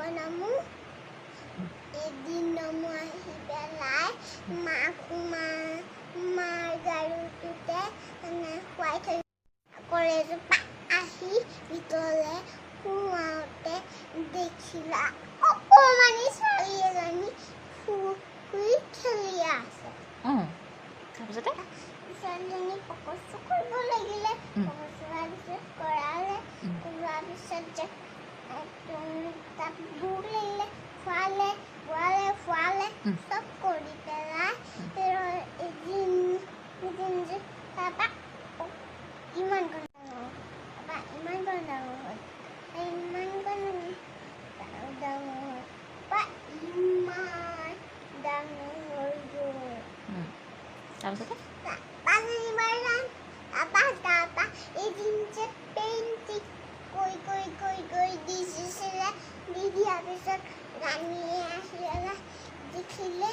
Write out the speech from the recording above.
বনামো এদিন মই আহি পেলাই মাৰ গাৰুটোতে শুৱাই থৈ কলেজৰ আহি ভিতৰলৈ সোমাওঁতে দেখিলা অকণমানি ছোৱালী এজনী শুই খেলি আছে। তাৰপিছতে ছোৱালীজনী পকচ কৰিব লাগিলে, পকচ কৰাৰ পিছত কৰালে, কৰোৱাৰ পিছত যে তাত ভোক লাগিলে, খোৱালে খোৱালে চব কৰি পেলাই এদিন তাৰপৰা ইমান ডাঙৰ হ'ল, তাৰপিছতে এদিন যে পেইণ্টিং কৰি দিছিলে, দি দিয়াৰ পিছত ৰাণীয়ে আহি পেলাই দেখিলে